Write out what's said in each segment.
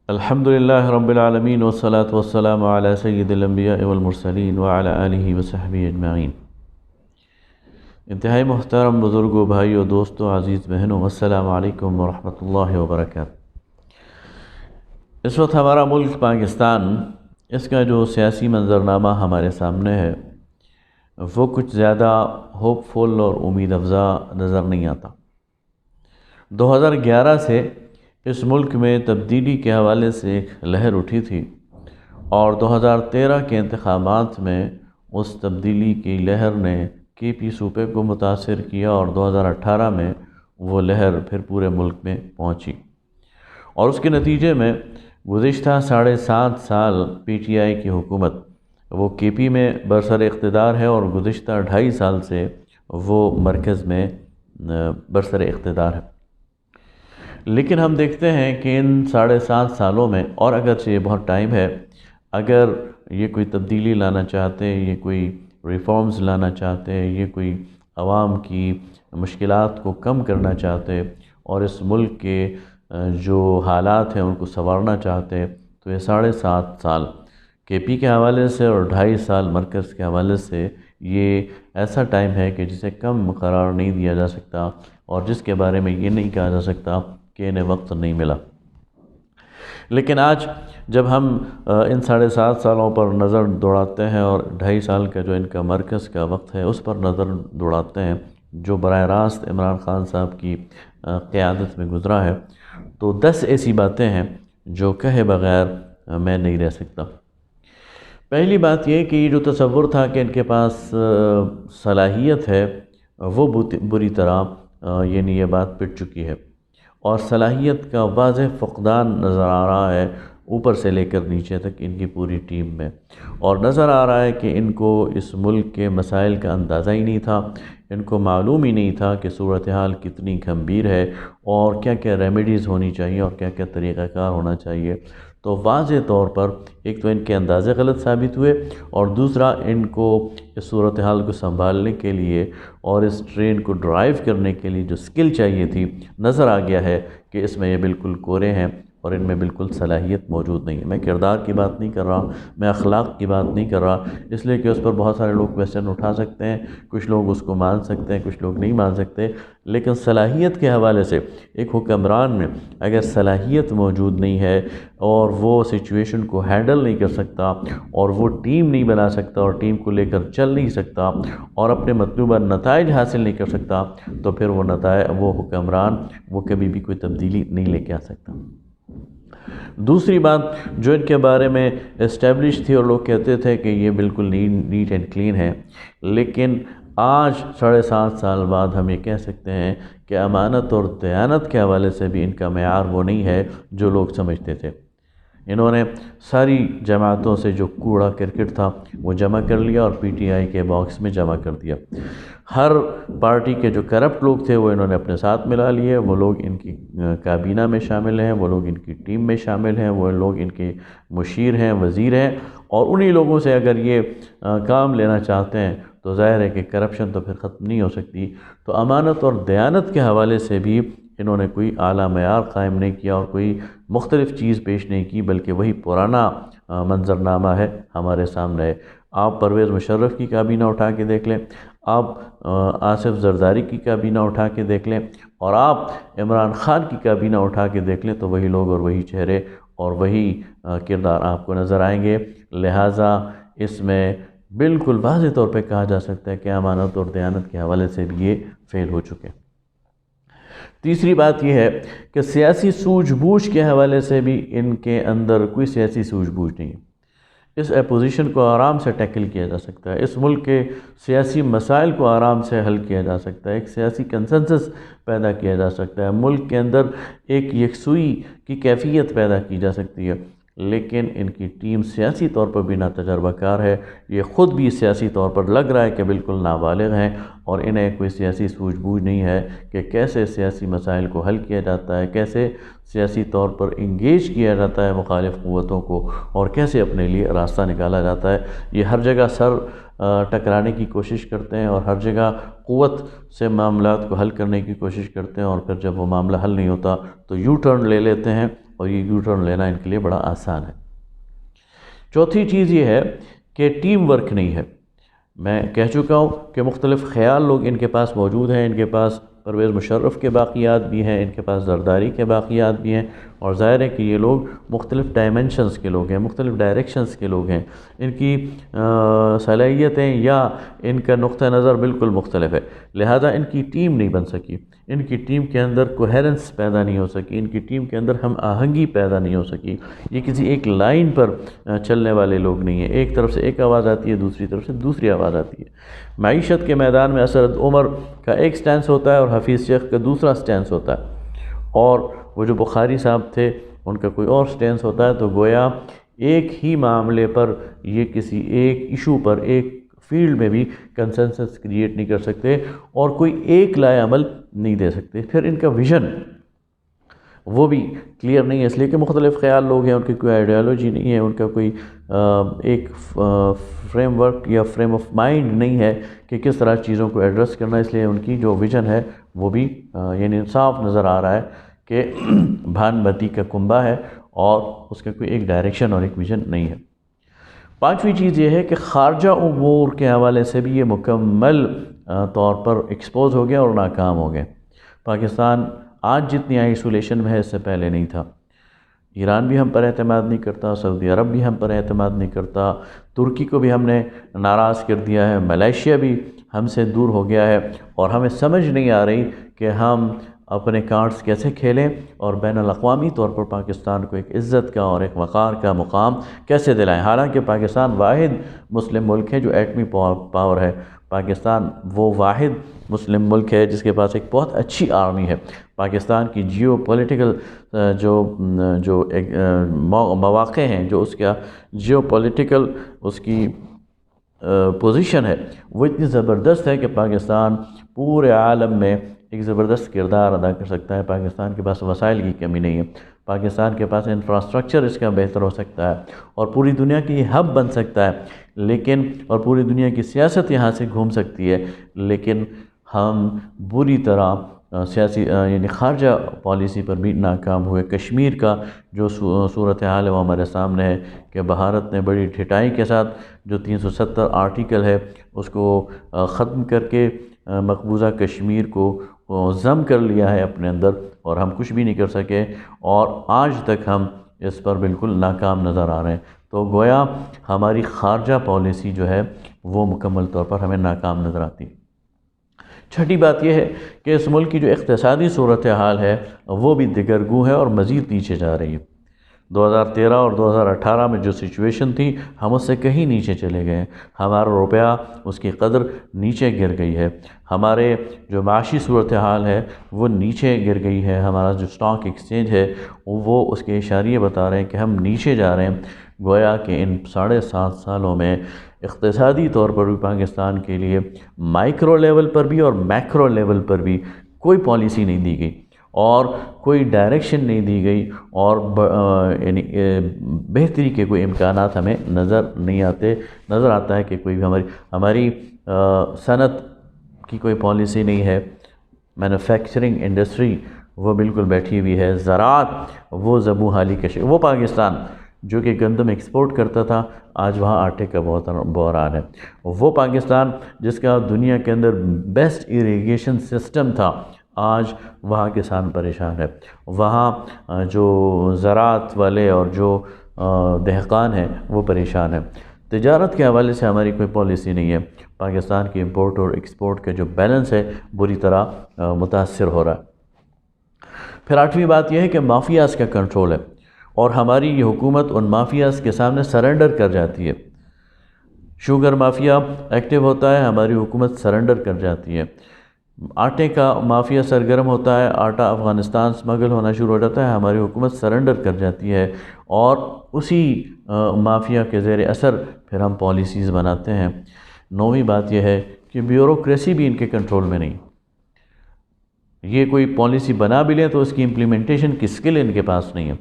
الحمدللہ رب العالمین والصلاة والسلام علی سید الانبیاء والمرسلین وعلی آلہ وصحبہ اجمعین۔ انتہائی محترم بزرگوں، بھائیوں، دوستوں، عزیز بہنوں، السلام علیکم ورحمۃ اللہ وبرکاتہ۔ اس وقت ہمارا ملک پاکستان، اس کا جو سیاسی منظرنامہ ہمارے سامنے ہے وہ کچھ زیادہ ہوپ فل اور امید افزا نظر نہیں آتا۔ 2011 سے اس ملک میں تبدیلی کے حوالے سے ایک لہر اٹھی تھی اور 2013 کے انتخابات میں اس تبدیلی کی لہر نے کے پی صوبے کو متاثر کیا اور 2018 میں وہ لہر پھر پورے ملک میں پہنچی، اور اس کے نتیجے میں گزشتہ 7.5 سال پی ٹی آئی کی حکومت وہ کے پی میں برسر اقتدار ہے اور گزشتہ 2.5 سال سے وہ مرکز میں برسر اقتدار ہے۔ لیکن ہم دیکھتے ہیں کہ ان 7.5 سالوں میں، اور اگرچہ یہ بہت ٹائم ہے، اگر یہ کوئی تبدیلی لانا چاہتے ہیں، یہ کوئی ریفارمز لانا چاہتے ہیں، یہ کوئی عوام کی مشکلات کو کم کرنا چاہتے اور اس ملک کے جو حالات ہیں ان کو سنوارنا چاہتے ہیں، تو یہ 7.5 سال کے پی کے حوالے سے اور 2.5 سال مرکز کے حوالے سے یہ ایسا ٹائم ہے کہ جسے کم قرار نہیں دیا جا سکتا اور جس کے بارے میں یہ نہیں کہا جا سکتا کہ انہیں وقت نہیں ملا۔ لیکن آج جب ہم ان 7.5 سالوں پر نظر دوڑاتے ہیں اور 2.5 سال کا جو ان کا مرکز کا وقت ہے اس پر نظر دوڑاتے ہیں جو براہ راست عمران خان صاحب کی قیادت میں گزرا ہے، تو 10 ایسی باتیں ہیں جو کہے بغیر میں نہیں رہ سکتا۔ پہلی بات یہ کہ یہ جو تصور تھا کہ ان کے پاس صلاحیت ہے وہ بری طرح یہ بات پٹ چکی ہے، اور صلاحیت کا واضح فقدان نظر آ رہا ہے اوپر سے لے کر نیچے تک ان کی پوری ٹیم میں، اور نظر آ رہا ہے کہ ان کو اس ملک کے مسائل کا اندازہ ہی نہیں تھا، ان کو معلوم ہی نہیں تھا کہ صورتحال کتنی گھمبیر ہے اور کیا کیا ریمیڈیز ہونی چاہیے اور کیا کیا طریقہ کار ہونا چاہیے۔ تو واضح طور پر ایک تو ان کے اندازے غلط ثابت ہوئے، اور دوسرا ان کو اس صورتحال کو سنبھالنے کے لیے اور اس ٹرین کو ڈرائیو کرنے کے لیے جو سکل چاہیے تھی، نظر آ گیا ہے کہ اس میں یہ بالکل کورے ہیں اور ان میں بالکل صلاحیت موجود نہیں ہے۔ میں کردار کی بات نہیں کر رہا، میں اخلاق کی بات نہیں کر رہا، اس لیے کہ اس پر بہت سارے لوگ کویسچن اٹھا سکتے ہیں، کچھ لوگ اس کو مان سکتے ہیں، کچھ لوگ نہیں مان سکتے، لیکن صلاحیت کے حوالے سے ایک حکمران میں اگر صلاحیت موجود نہیں ہے اور وہ سچویشن کو ہینڈل نہیں کر سکتا اور وہ ٹیم نہیں بنا سکتا اور ٹیم کو لے کر چل نہیں سکتا اور اپنے مطلوبہ نتائج حاصل نہیں کر سکتا، تو پھر وہ حکمران وہ کبھی بھی کوئی تبدیلی نہیں لے کے آ سکتا۔ دوسری بات جو ان کے بارے میں اسٹیبلش تھی اور لوگ کہتے تھے کہ یہ بالکل نیٹ اینڈ کلین ہے، لیکن آج 7.5 سال بعد ہم یہ کہہ سکتے ہیں کہ امانت اور دیانت کے حوالے سے بھی ان کا معیار وہ نہیں ہے جو لوگ سمجھتے تھے۔ انہوں نے ساری جماعتوں سے جو کوڑا کرکٹ تھا وہ جمع کر لیا اور پی ٹی آئی کے باکس میں جمع کر دیا۔ ہر پارٹی کے جو کرپٹ لوگ تھے وہ انہوں نے اپنے ساتھ ملا لیے، وہ لوگ ان کی کابینہ میں شامل ہیں، وہ لوگ ان کی ٹیم میں شامل ہیں، وہ لوگ ان کے مشیر ہیں، وزیر ہیں، اور انہی لوگوں سے اگر یہ کام لینا چاہتے ہیں تو ظاہر ہے کہ کرپشن تو پھر ختم نہیں ہو سکتی۔ تو امانت اور دیانت کے حوالے سے بھی انہوں نے کوئی اعلیٰ معیار قائم نہیں کیا اور کوئی مختلف چیز پیش نہیں کی، بلکہ وہی پرانا منظرنامہ ہے ہمارے سامنے ہے۔ آپ پرویز مشرف کی کابینہ اٹھا کے دیکھ لیں، آپ آصف زرداری کی کابینہ اٹھا کے دیکھ لیں، اور آپ عمران خان کی کابینہ اٹھا کے دیکھ لیں، تو وہی لوگ اور وہی چہرے اور وہی کردار آپ کو نظر آئیں گے۔ لہٰذا اس میں بالکل واضح طور پہ کہا جا سکتا ہے کہ امانت اور دیانت کے حوالے سے بھی یہ فیل ہو چکے۔ تیسری بات یہ ہے کہ سیاسی سوجھ بوجھ کے حوالے سے بھی ان کے اندر کوئی سیاسی سوجھ بوجھ نہیں ہے۔ اس اپوزیشن کو آرام سے ٹیکل کیا جا سکتا ہے، اس ملک کے سیاسی مسائل کو آرام سے حل کیا جا سکتا ہے، ایک سیاسی کنسنسس پیدا کیا جا سکتا ہے، ملک کے اندر ایک یکسوئی کی کیفیت پیدا کی جا سکتی ہے، لیکن ان کی ٹیم سیاسی طور پر بھی ناتجربہ کار ہے، یہ خود بھی سیاسی طور پر لگ رہا ہے کہ بالکل نابالغ ہیں، اور انہیں کوئی سیاسی سوجھ بوجھ نہیں ہے کہ کیسے سیاسی مسائل کو حل کیا جاتا ہے، کیسے سیاسی طور پر انگیج کیا جاتا ہے مخالف قوتوں کو، اور کیسے اپنے لیے راستہ نکالا جاتا ہے۔ یہ ہر جگہ سر ٹکرانے کی کوشش کرتے ہیں اور ہر جگہ قوت سے معاملات کو حل کرنے کی کوشش کرتے ہیں، اور پھر جب وہ معاملہ حل نہیں ہوتا تو یو ٹرن لے لیتے ہیں اور یہ یو ٹرن لینا ان کے لیے بڑا آسان ہے۔ چوتھی چیز یہ ہے کہ ٹیم ورک نہیں ہے۔ میں کہہ چکا ہوں کہ مختلف خیال لوگ ان کے پاس موجود ہیں، ان کے پاس پرویز مشرف کے باقیات بھی ہیں، ان کے پاس زرداری کے باقیات بھی ہیں، اور ظاہر ہے کہ یہ لوگ مختلف ڈائمنشنز کے لوگ ہیں، مختلف ڈائریکشنز کے لوگ ہیں، ان کی صلاحیتیں یا ان کا نقطہ نظر بالکل مختلف ہے، لہذا ان کی ٹیم نہیں بن سکی، ان کی ٹیم کے اندر کوہیرنس پیدا نہیں ہو سکی، ان کی ٹیم کے اندر ہم آہنگی پیدا نہیں ہو سکی، یہ کسی ایک لائن پر چلنے والے لوگ نہیں ہیں، ایک طرف سے ایک آواز آتی ہے، دوسری طرف سے دوسری آواز آتی ہے۔ معیشت کے میدان میں اسد عمر کا ایک سٹینس ہوتا ہے اور حفیظ شیخ کا دوسرا سٹینس ہوتا ہے، اور وہ جو بخاری صاحب تھے ان کا کوئی اور سٹینس ہوتا ہے، تو گویا ایک ہی معاملے پر یہ کسی ایک ایشو پر ایک فیلڈ میں بھی کنسنسس کریٹ نہیں کر سکتے اور کوئی ایک لائے عمل نہیں دے سکتے۔ پھر ان کا ویژن وہ بھی کلیئر نہیں ہے، اس لیے کہ مختلف خیال لوگ ہیں، ان کی کوئی آئیڈیالوجی نہیں ہے، ان کا کوئی ایک فریم ورک یا فریم آف مائنڈ نہیں ہے کہ کس طرح چیزوں کو ایڈریس کرنا، اس لیے ان کی جو ویژن ہے وہ بھی یعنی صاف نظر آ رہا ہے کہ بھان بتی کا کنبہ ہے اور اس کا کوئی ایک ڈائریکشن اور ایک ویژن نہیں ہے۔ پانچویں چیز یہ ہے کہ خارجہ امور کے حوالے سے بھی یہ مکمل طور پر ایکسپوز ہو گیا اور ناکام ہو گئے۔ پاکستان آج جتنی آئسولیشن میں ہے اس سے پہلے نہیں تھا۔ ایران بھی ہم پر اعتماد نہیں کرتا، سعودی عرب بھی ہم پر اعتماد نہیں کرتا، ترکی کو بھی ہم نے ناراض کر دیا ہے، ملائیشیا بھی ہم سے دور ہو گیا ہے، اور ہمیں سمجھ نہیں آ رہی کہ ہم اپنے کارڈز کیسے کھیلیں اور بین الاقوامی طور پر پاکستان کو ایک عزت کا اور ایک وقار کا مقام کیسے دلائیں۔ حالانکہ پاکستان واحد مسلم ملک ہے جو ایٹمی پاور ہے، پاکستان وہ واحد مسلم ملک ہے جس کے پاس ایک بہت اچھی آرمی ہے۔ پاکستان کی جیو پولیٹیکل جو مواقع ہیں، جو اس کا جیو پولیٹیکل اس کی پوزیشن ہے، وہ اتنی زبردست ہے کہ پاکستان پورے عالم میں ایک زبردست کردار ادا کر سکتا ہے۔ پاکستان کے پاس وسائل کی کمی نہیں ہے، پاکستان کے پاس انفراسٹرکچر اس کا بہتر ہو سکتا ہے اور پوری دنیا کی یہ ہب بن سکتا ہے، لیکن اور پوری دنیا کی سیاست یہاں سے گھوم سکتی ہے، لیکن ہم بری طرح سیاسی یعنی خارجہ پالیسی پر بھی ناکام ہوئے۔ کشمیر کا جو صورتحال ہے وہ ہمارے سامنے ہے کہ بھارت نے بڑی ڈھٹائی کے ساتھ جو 370 آرٹیکل ہے اس کو ختم کر کے مقبوضہ کشمیر کو ضم کر لیا ہے اپنے اندر، اور ہم کچھ بھی نہیں کر سکے، اور آج تک ہم اس پر بالکل ناکام نظر آ رہے ہیں۔ تو گویا ہماری خارجہ پالیسی جو ہے وہ مکمل طور پر ہمیں ناکام نظر آتی ہے۔ چھٹی بات یہ ہے کہ اس ملک کی جو اقتصادی صورتحال ہے وہ بھی دگرگوں ہے اور مزید نیچے جا رہی ہے۔ 2013 اور 2018 میں جو سچویشن تھی ہم اس سے کہیں نیچے چلے گئے ہیں، ہمارا روپیہ اس کی قدر نیچے گر گئی ہے، ہمارے جو معاشی صورتحال ہے وہ نیچے گر گئی ہے، ہمارا جو سٹاک ایکسچینج ہے وہ اس کے اشاریے بتا رہے ہیں کہ ہم نیچے جا رہے ہیں۔ گویا کہ ان 7.5 سالوں میں اقتصادی طور پر بھی پاکستان کے لیے مائکرو لیول پر بھی اور میکرو لیول پر بھی کوئی پالیسی نہیں دی گئی اور کوئی ڈائریکشن نہیں دی گئی، اور یعنی بہتری کے کوئی امکانات ہمیں نظر نہیں آتے۔ نظر آتا ہے کہ کوئی بھی ہماری صنعت کی کوئی پالیسی نہیں ہے، مینوفیکچرنگ انڈسٹری وہ بالکل بیٹھی ہوئی ہے، زراعت وہ زبوں حالی کا وہ پاکستان جو کہ گندم ایکسپورٹ کرتا تھا آج وہاں آٹے کا بحران ہے، وہ پاکستان جس کا دنیا کے اندر بیسٹ ایریگیشن سسٹم تھا آج وہاں کسان پریشان ہے، وہاں جو زراعت والے اور جو دہقان ہیں وہ پریشان ہیں۔ تجارت کے حوالے سے ہماری کوئی پالیسی نہیں ہے، پاکستان کی امپورٹ اور ایکسپورٹ کا جو بیلنس ہے بری طرح متاثر ہو رہا ہے۔ پھر 8ویں بات یہ ہے کہ مافیاز کا کنٹرول ہے، اور ہماری یہ حکومت ان مافیاز کے سامنے سرنڈر کر جاتی ہے۔ شوگر مافیا ایکٹیو ہوتا ہے، ہماری حکومت سرنڈر کر جاتی ہے۔ آٹے کا مافیا سرگرم ہوتا ہے، آٹا افغانستان سمگل ہونا شروع ہو جاتا ہے، ہماری حکومت سرنڈر کر جاتی ہے، اور اسی مافیا کے زیر اثر پھر ہم پالیسیز بناتے ہیں۔ 9ویں بات یہ ہے کہ بیوروکریسی بھی ان کے کنٹرول میں نہیں، یہ کوئی پالیسی بنا بھی لیں تو اس کی امپلیمنٹیشن کی سکل ان کے پاس نہیں ہے۔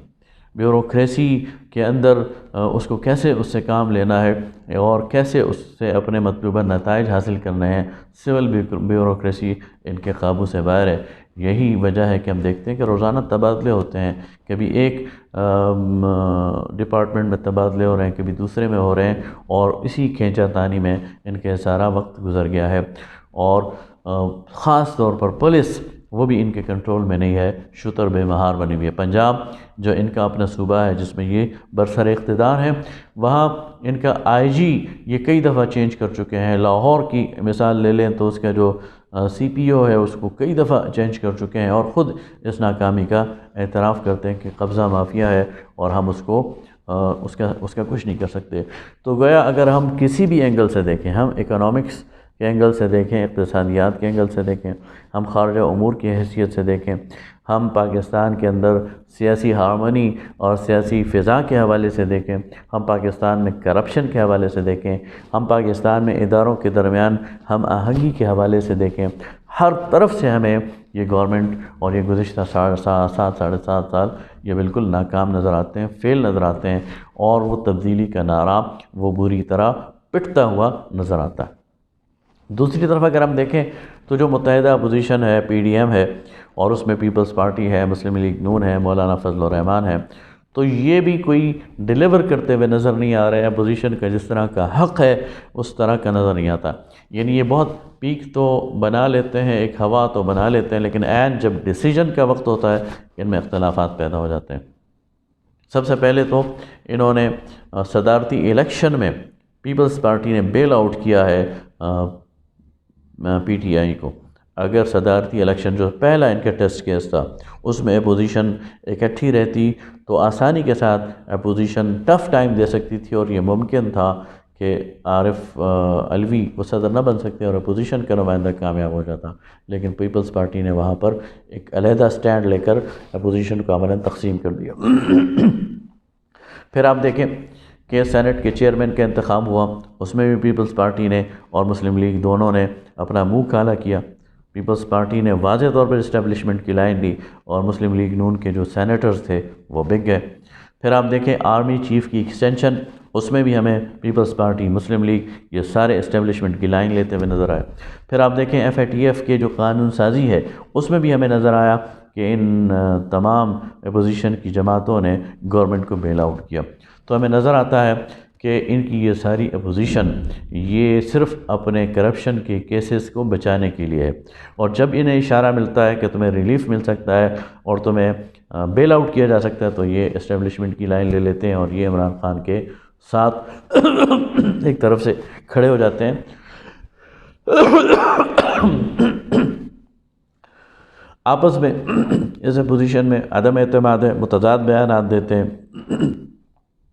بیوروکریسی کے اندر اس کو کیسے اس سے کام لینا ہے اور کیسے اس سے اپنے مطلوبہ نتائج حاصل کرنے ہیں، سول بیوروکریسی ان کے قابو سے باہر ہے۔ یہی وجہ ہے کہ ہم دیکھتے ہیں کہ روزانہ تبادلے ہوتے ہیں، کبھی ایک ڈپارٹمنٹ میں تبادلے ہو رہے ہیں، کبھی دوسرے میں ہو رہے ہیں، اور اسی کھینچا تانی میں ان کے سارا وقت گزر گیا ہے۔ اور خاص طور پر پولیس وہ بھی ان کے کنٹرول میں نہیں ہے، شتر بے مہار بنی ہوئی ہے۔ پنجاب جو ان کا اپنا صوبہ ہے جس میں یہ برسر اقتدار ہے، وہاں ان کا آئی جی یہ کئی دفعہ چینج کر چکے ہیں۔ لاہور کی مثال لے لیں تو اس کا جو سی پی او ہے اس کو کئی دفعہ چینج کر چکے ہیں، اور خود اس ناکامی کا اعتراف کرتے ہیں کہ قبضہ مافیا ہے اور ہم اس کا کچھ نہیں کر سکتے۔ تو گویا اگر ہم کسی بھی اینگل سے دیکھیں، ہم اکنامکس کے اینگل سے دیکھیں، اقتصادیات کے اینگل سے دیکھیں، ہم خارجہ امور کی حیثیت سے دیکھیں، ہم پاکستان کے اندر سیاسی ہارمونی اور سیاسی فضا کے حوالے سے دیکھیں، ہم پاکستان میں کرپشن کے حوالے سے دیکھیں، ہم پاکستان میں اداروں کے درمیان ہم آہنگی کے حوالے سے دیکھیں، ہر طرف سے ہمیں یہ گورنمنٹ اور یہ گزشتہ 7.5 سال یہ بالکل ناکام نظر آتے ہیں، فیل نظر آتے ہیں، اور وہ تبدیلی کا نعرہ وہ بری طرح پٹتا ہوا نظر آتا ہے۔ دوسری طرف اگر ہم دیکھیں تو جو متحدہ اپوزیشن ہے، پی ڈی ایم ہے، اور اس میں پیپلز پارٹی ہے، مسلم لیگ نون ہے، مولانا فضل الرحمان ہے، تو یہ بھی کوئی ڈیلیور کرتے ہوئے نظر نہیں آ رہے ہیں۔ اپوزیشن کا جس طرح کا حق ہے اس طرح کا نظر نہیں آتا، یعنی یہ بہت پیک تو بنا لیتے ہیں، ایک ہوا تو بنا لیتے ہیں، لیکن عین جب ڈیسیجن کا وقت ہوتا ہے ان میں اختلافات پیدا ہو جاتے ہیں۔ سب سے پہلے تو انہوں نے صدارتی الیکشن میں پیپلز پارٹی نے بیل آؤٹ کیا ہے پی ٹی آئی کو۔ اگر صدارتی الیکشن جو پہلا ان کا ٹیسٹ کیس تھا اس میں اپوزیشن اکٹھی رہتی تو آسانی کے ساتھ اپوزیشن ٹف ٹائم دے سکتی تھی، اور یہ ممکن تھا کہ عارف علوی وہ صدر نہ بن سکتے اور اپوزیشن کا نمائندہ کامیاب ہو جاتا، لیکن پیپلز پارٹی نے وہاں پر ایک علیحدہ سٹینڈ لے کر اپوزیشن کو عملاً تقسیم کر دیا۔ پھر آپ دیکھیں کہ سینٹ کے چیئرمین کا انتخاب ہوا، اس میں بھی پیپلز پارٹی نے اور مسلم لیگ دونوں نے اپنا منہ کالا کیا۔ پیپلز پارٹی نے واضح طور پر اسٹیبلشمنٹ کی لائن لی، اور مسلم لیگ نون کے جو سینیٹرز تھے وہ بک گئے۔ پھر آپ دیکھیں آرمی چیف کی ایکسٹینشن، اس میں بھی ہمیں پیپلز پارٹی، مسلم لیگ یہ سارے اسٹیبلشمنٹ کی لائن لیتے ہوئے نظر آئے۔ پھر آپ دیکھیں ایف اے ٹی ایف کے جو قانون سازی ہے اس میں بھی ہمیں نظر آیا کہ ان تمام اپوزیشن کی جماعتوں نے گورنمنٹ کو بیل آؤٹ کیا۔ تو ہمیں نظر آتا ہے کہ ان کی یہ ساری اپوزیشن یہ صرف اپنے کرپشن کے کیسز کو بچانے کے لیے ہے، اور جب انہیں اشارہ ملتا ہے کہ تمہیں ریلیف مل سکتا ہے اور تمہیں بیل آؤٹ کیا جا سکتا ہے تو یہ اسٹیبلشمنٹ کی لائن لے لیتے ہیں، اور یہ عمران خان کے ساتھ ایک طرف سے کھڑے ہو جاتے ہیں۔ آپس میں اس پوزیشن میں عدم اعتماد ہے، متضاد بیانات دیتے ہیں،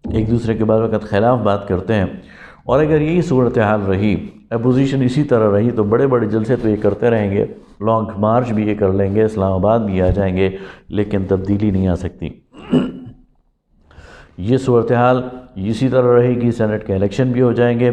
ایک دوسرے کے بعد وقت خلاف بات کرتے ہیں، اور اگر یہی صورتحال رہی، اپوزیشن اسی طرح رہی، تو بڑے بڑے جلسے تو یہ کرتے رہیں گے، لانگ مارچ بھی یہ کر لیں گے، اسلام آباد بھی آ جائیں گے، لیکن تبدیلی نہیں آ سکتی۔ یہ صورتحال اسی طرح رہے گی، سینٹ کے الیکشن بھی ہو جائیں گے،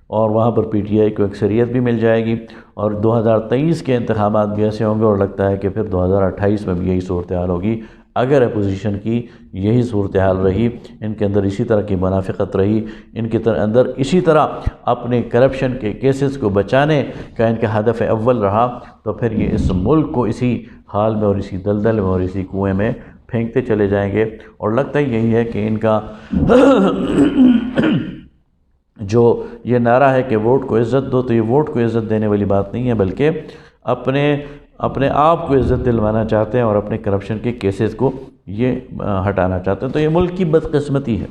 اور وہاں پر پی ٹی آئی کو اکثریت بھی مل جائے گی، اور 2023 کے انتخابات بھی ایسے ہوں گے، اور لگتا ہے کہ پھر 2028 میں بھی یہی صورتحال ہوگی اگر اپوزیشن کی یہی صورتحال رہی، ان کے اندر اسی طرح کی منافقت رہی، ان کے اندر اسی طرح اپنے کرپشن کے کیسز کو بچانے کا ان کا ہدف اول رہا، تو پھر یہ اس ملک کو اسی حال میں اور اسی دلدل میں اور اسی کنویں میں پھینکتے چلے جائیں گے۔ اور لگتا ہی یہی ہے کہ ان کا جو یہ نعرہ ہے کہ ووٹ کو عزت دو، تو یہ ووٹ کو عزت دینے والی بات نہیں ہے، بلکہ اپنے آپ کو عزت دلوانا چاہتے ہیں، اور اپنے کرپشن کے کیسز کو یہ ہٹانا چاہتے ہیں۔ تو یہ ملک کی بدقسمتی ہے۔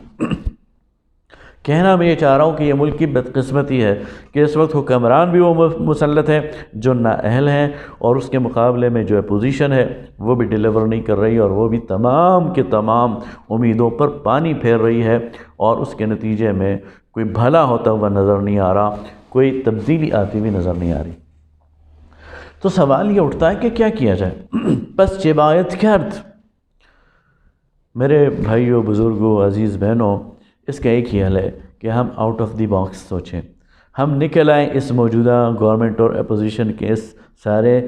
کہنا میں یہ چاہ رہا ہوں کہ یہ ملک کی بدقسمتی ہے کہ اس وقت حکمران بھی وہ مسلط ہیں جو نااہل ہیں، اور اس کے مقابلے میں جو اپوزیشن ہے وہ بھی ڈیلیور نہیں کر رہی، اور وہ بھی تمام کے تمام امیدوں پر پانی پھیر رہی ہے، اور اس کے نتیجے میں کوئی بھلا ہوتا ہوا نظر نہیں آ رہا، کوئی تبدیلی آتی ہوئی نظر نہیں آ رہی۔ تو سوال یہ اٹھتا ہے کہ کیا کیا جائے؟ پس چه باید کرد؟ میرے بھائیوں، بزرگوں، عزیز بہنوں، اس کا ایک ہی حل ہے کہ ہم آؤٹ آف دی باکس سوچیں، ہم نکل آئیں اس موجودہ گورنمنٹ اور اپوزیشن کے اس سارے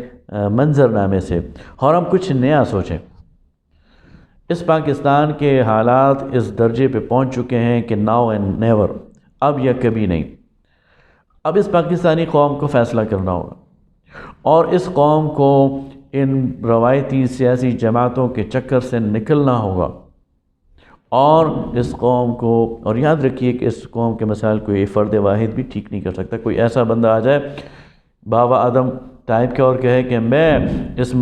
منظرنامے سے، اور ہم کچھ نیا سوچیں۔ اس پاکستان کے حالات اس درجے پہ پہنچ چکے ہیں کہ ناؤ اینڈ نیور، اب یا کبھی نہیں۔ اب اس پاکستانی قوم کو فیصلہ کرنا ہوگا، اور اس قوم کو ان روایتی سیاسی جماعتوں کے چکر سے نکلنا ہوگا، اور اس قوم کو، اور یاد رکھیے کہ اس قوم کے مسائل کو یہ فرد واحد بھی ٹھیک نہیں کر سکتا۔ کوئی ایسا بندہ آ جائے بابا آدم ٹائپ کے اور کہے کہ میں اس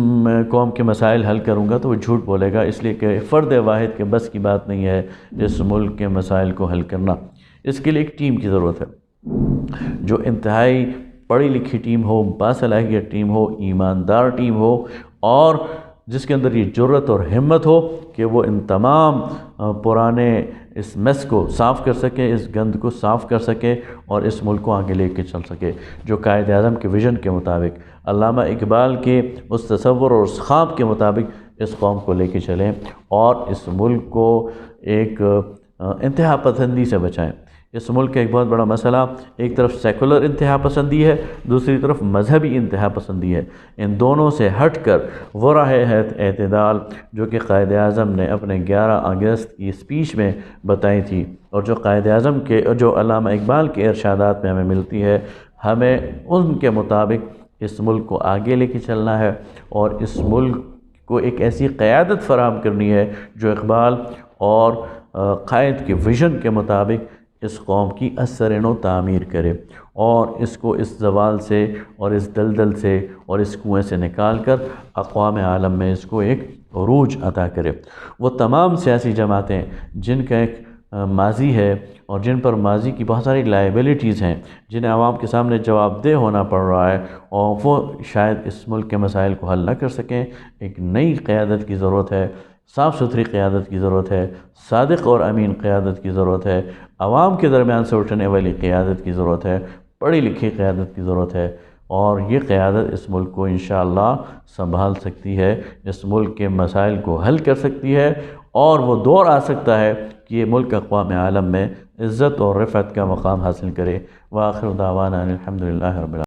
قوم کے مسائل حل کروں گا، تو وہ جھوٹ بولے گا، اس لیے کہ فرد واحد کے بس کی بات نہیں ہے اس ملک کے مسائل کو حل کرنا۔ اس کے لیے ایک ٹیم کی ضرورت ہے، جو انتہائی پڑھی لکھی ٹیم ہو، باصلاحیت ٹیم ہو، ایماندار ٹیم ہو، اور جس کے اندر یہ جرأت اور ہمت ہو کہ وہ ان تمام پرانے اس میس کو صاف کر سکے، اس گند کو صاف کر سکے، اور اس ملک کو آگے لے کے چل سکے، جو قائد اعظم کے ویژن کے مطابق، علامہ اقبال کے اس تصور اور اس خواب کے مطابق اس قوم کو لے کے چلیں، اور اس ملک کو ایک انتہا پسندی سے بچائیں۔ اس ملک کا ایک بہت بڑا مسئلہ ایک طرف سیکولر انتہا پسندی ہے، دوسری طرف مذہبی انتہا پسندی ہے۔ ان دونوں سے ہٹ کر وہ راہ اعتدال جو کہ قائد اعظم نے اپنے 11 اگست کی اسپیچ میں بتائی تھی، اور جو قائد اعظم کے، جو علامہ اقبال کے ارشادات میں ہمیں ملتی ہے، ہمیں ان کے مطابق اس ملک کو آگے لے کے چلنا ہے، اور اس ملک کو ایک ایسی قیادت فراہم کرنی ہے جو اقبال اور قائد کے ویژن کے مطابق اس قوم کی ازسرنو تعمیر کرے، اور اس کو اس زوال سے اور اس دلدل سے اور اس کنویں سے نکال کر اقوام عالم میں اس کو ایک عروج عطا کرے۔ وہ تمام سیاسی جماعتیں جن کا ایک ماضی ہے، اور جن پر ماضی کی بہت ساری لائبلٹیز ہیں، جنہیں عوام کے سامنے جواب دہ ہونا پڑ رہا ہے، اور وہ شاید اس ملک کے مسائل کو حل نہ کر سکیں، ایک نئی قیادت کی ضرورت ہے، صاف ستھری قیادت کی ضرورت ہے، صادق اور امین قیادت کی ضرورت ہے، عوام کے درمیان سے اٹھنے والی قیادت کی ضرورت ہے، پڑھی لکھی قیادت کی ضرورت ہے، اور یہ قیادت اس ملک کو انشاءاللہ سنبھال سکتی ہے، اس ملک کے مسائل کو حل کر سکتی ہے، اور وہ دور آ سکتا ہے کہ یہ ملک اقوام عالم میں عزت اور رفعت کا مقام حاصل کرے۔ وآخر دعوانا الحمدللہ رب العالمین۔